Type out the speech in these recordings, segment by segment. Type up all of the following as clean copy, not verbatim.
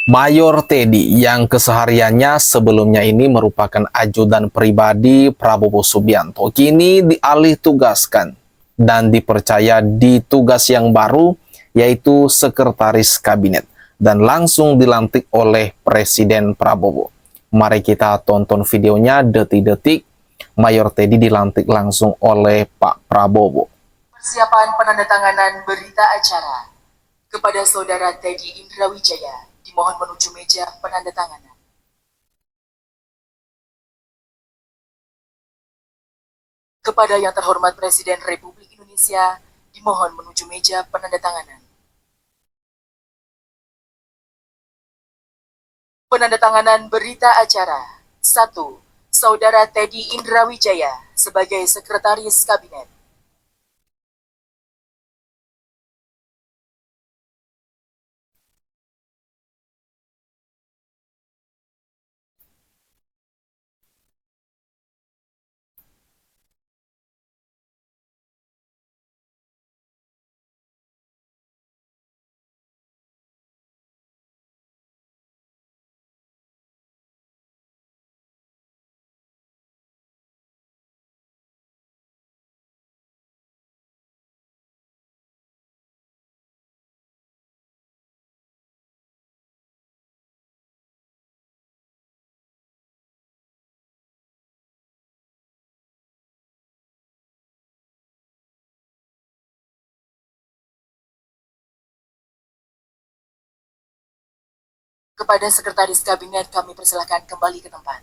Mayor Teddy yang kesehariannya sebelumnya ini merupakan ajudan pribadi Prabowo Subianto kini dialih tugaskan dan dipercaya di tugas yang baru yaitu Sekretaris Kabinet dan langsung dilantik oleh Presiden Prabowo. Mari kita tonton videonya detik-detik Mayor Teddy dilantik langsung oleh Pak Prabowo. Persiapan penandatanganan berita acara kepada Saudara Teddy Indrawijaya dimohon menuju meja penandatanganan. Kepada yang terhormat Presiden Republik Indonesia dimohon menuju meja penandatanganan. Penandatanganan berita acara 1. Saudara Teddy Indrawijaya sebagai Sekretaris Kabinet. Kepada Sekretaris Kabinet kami persilahkan kembali ke tempat.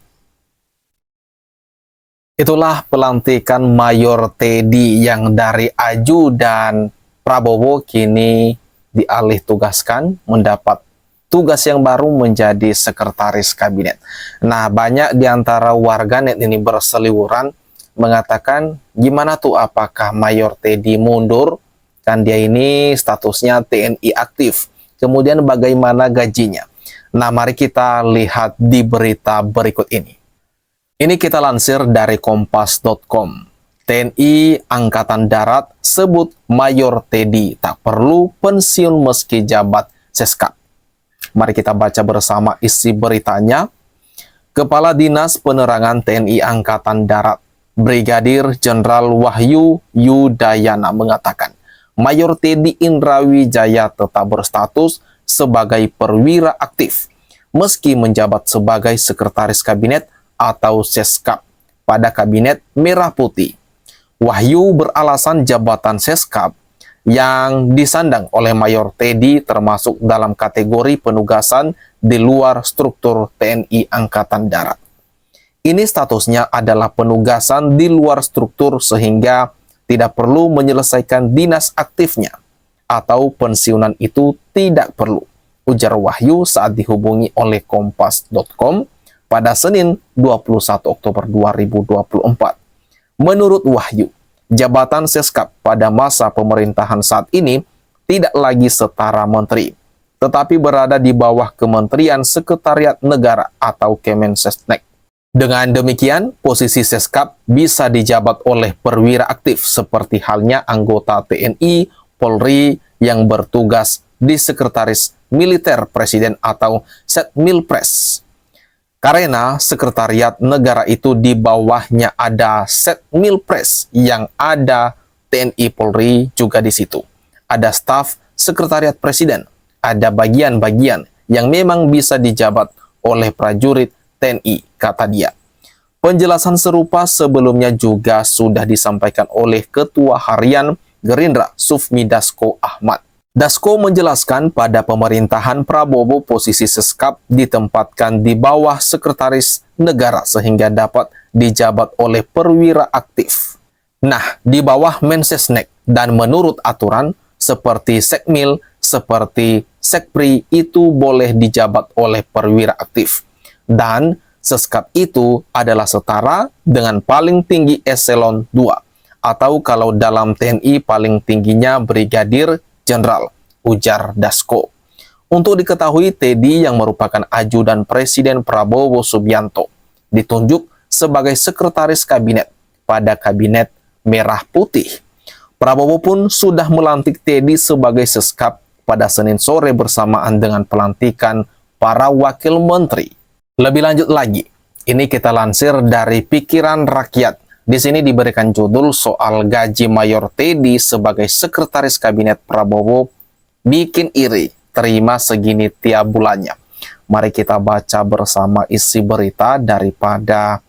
Itulah pelantikan Mayor Teddy yang dari ajudan Prabowo kini dialih tugaskan mendapat tugas yang baru menjadi Sekretaris Kabinet. Nah, banyak di antara warganet ini berseliweran mengatakan gimana tuh apakah Mayor Teddy mundur? Kan dia ini statusnya TNI aktif. Kemudian bagaimana gajinya? Nah, mari kita lihat di berita berikut ini. Ini kita lansir dari kompas.com. TNI Angkatan Darat sebut Mayor Teddy tak perlu pensiun meski jabat Seskap. Mari kita baca bersama isi beritanya. Kepala Dinas Penerangan TNI Angkatan Darat, Brigadir Jenderal Wahyu Yudayana mengatakan, Mayor Teddy Indrawijaya tetap berstatus sebagai perwira aktif, meski menjabat sebagai Sekretaris Kabinet atau Seskap pada Kabinet Merah Putih. Wahyu beralasan jabatan Seskap yang disandang oleh Mayor Teddy termasuk dalam kategori penugasan di luar struktur TNI Angkatan Darat. Ini statusnya adalah penugasan di luar struktur sehingga tidak perlu menyelesaikan dinas aktifnya atau pensiunan itu tidak perlu, ujar Wahyu saat dihubungi oleh kompas.com pada Senin 21 Oktober 2024. Menurut Wahyu, jabatan Seskap pada masa pemerintahan saat ini tidak lagi setara menteri, tetapi berada di bawah Kementerian Sekretariat Negara atau Kemensesnek. Dengan demikian, posisi Seskap bisa dijabat oleh perwira aktif seperti halnya anggota TNI, Polri yang bertugas di Sekretaris Militer Presiden atau Setmilpres. Karena Sekretariat Negara itu di bawahnya ada Setmilpres yang ada TNI Polri juga di situ. Ada staf Sekretariat Presiden, ada bagian-bagian yang memang bisa dijabat oleh prajurit TNI, kata dia. Penjelasan serupa sebelumnya juga sudah disampaikan oleh Ketua Harian Gerindra Sufmi Dasko Ahmad. Dasko menjelaskan pada pemerintahan Prabowo posisi Seskap ditempatkan di bawah Sekretaris Negara sehingga dapat dijabat oleh perwira aktif. Nah, di bawah Mensesnek dan menurut aturan seperti Sekmil, seperti Sekpri itu boleh dijabat oleh perwira aktif. Dan Seskap itu adalah setara dengan paling tinggi eselon 2 atau kalau dalam TNI paling tingginya Brigadir Jenderal, ujar Dasko. Untuk diketahui, Teddy yang merupakan ajudan Presiden Prabowo Subianto ditunjuk sebagai Sekretaris Kabinet pada Kabinet Merah Putih. Prabowo pun sudah melantik Teddy sebagai Seskap pada Senin sore bersamaan dengan pelantikan para wakil menteri. Lebih lanjut lagi, ini kita lansir dari Pikiran Rakyat. Di sini diberikan judul soal gaji Mayor Teddy sebagai sekretaris kabinet Prabowo bikin iri, terima segini tiap bulannya. Mari kita baca bersama isi berita daripada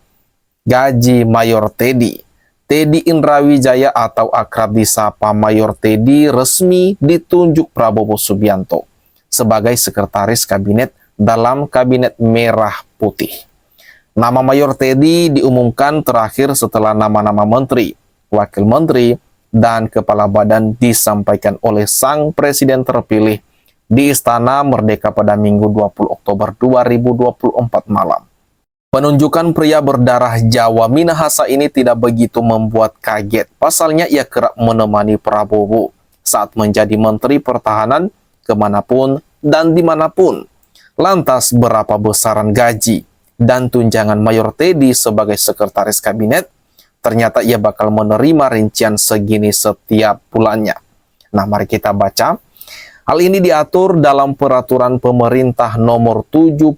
gaji Mayor Teddy. Teddy Indrawijaya atau akrab disapa Mayor Teddy resmi ditunjuk Prabowo Subianto sebagai sekretaris kabinet dalam Kabinet Merah Putih. Nama Mayor Teddy diumumkan terakhir setelah nama-nama menteri, wakil menteri, dan kepala badan disampaikan oleh sang presiden terpilih di Istana Merdeka pada Minggu 20 Oktober 2024 malam. Penunjukan pria berdarah Jawa Minahasa ini tidak begitu membuat kaget. Pasalnya ia kerap menemani Prabowo saat menjadi Menteri Pertahanan kemanapun dan dimanapun. Lantas berapa besaran gaji dan tunjangan Mayor Teddy sebagai sekretaris kabinet? Ternyata ia bakal menerima rincian segini setiap bulannya. Nah, mari kita baca. Hal ini diatur dalam Peraturan Pemerintah Nomor 75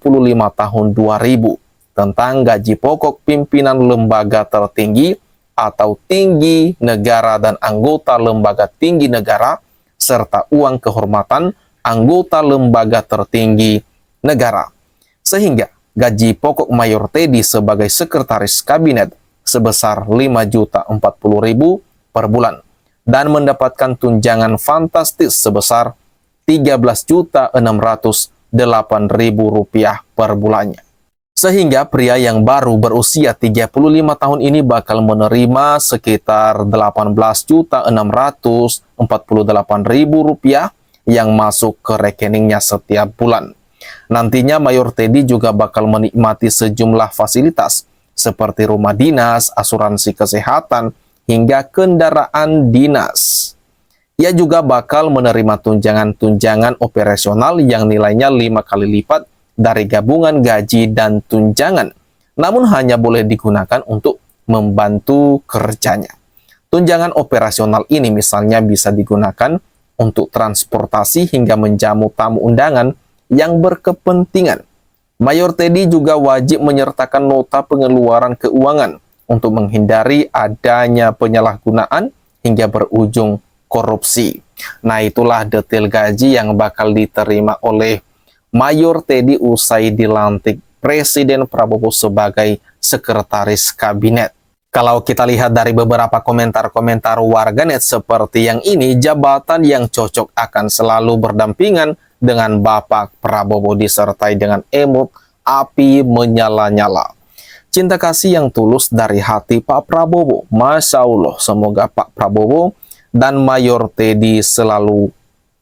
Tahun 2000 tentang gaji pokok pimpinan lembaga tertinggi atau tinggi negara dan anggota lembaga tinggi negara serta uang kehormatan anggota lembaga tertinggi negara. Sehingga gaji pokok Mayor Teddy sebagai sekretaris kabinet sebesar Rp5.040.000 per bulan dan mendapatkan tunjangan fantastis sebesar Rp13.608.000 per bulannya. Sehingga pria yang baru berusia 35 tahun ini bakal menerima sekitar Rp18.648.000 yang masuk ke rekeningnya setiap bulan. Nantinya Mayor Teddy juga bakal menikmati sejumlah fasilitas seperti rumah dinas, asuransi kesehatan, hingga kendaraan dinas. Ia juga bakal menerima tunjangan-tunjangan operasional yang nilainya 5 kali lipat dari gabungan gaji dan tunjangan, namun hanya boleh digunakan untuk membantu kerjanya. Tunjangan operasional ini misalnya bisa digunakan untuk transportasi hingga menjamu tamu undangan yang berkepentingan. Mayor Teddy juga wajib menyertakan nota pengeluaran keuangan untuk menghindari adanya penyalahgunaan hingga berujung korupsi. Nah, itulah detail gaji yang bakal diterima oleh Mayor Teddy usai dilantik Presiden Prabowo sebagai sekretaris kabinet. Kalau kita lihat dari beberapa komentar-komentar warganet seperti yang ini, jabatan yang cocok akan selalu berdampingan dengan Bapak Prabowo disertai dengan emot api menyala-nyala. Cinta kasih yang tulus dari hati Pak Prabowo. Masya Allah, semoga Pak Prabowo dan Mayor Teddy selalu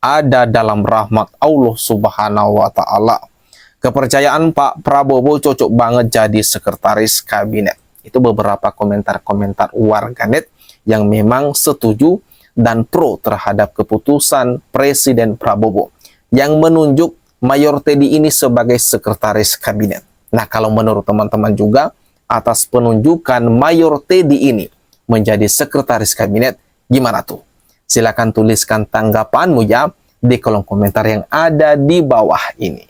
ada dalam rahmat Allah Subhanahu wa Ta'ala. Kepercayaan Pak Prabowo cocok banget jadi sekretaris kabinet. Itu beberapa komentar-komentar warganet yang memang setuju dan pro terhadap keputusan Presiden Prabowo yang menunjuk Mayor Teddy ini sebagai sekretaris kabinet. Nah, kalau menurut teman-teman juga, atas penunjukan Mayor Teddy ini menjadi sekretaris kabinet, gimana tuh? Silakan tuliskan tanggapanmu ya di kolom komentar yang ada di bawah ini.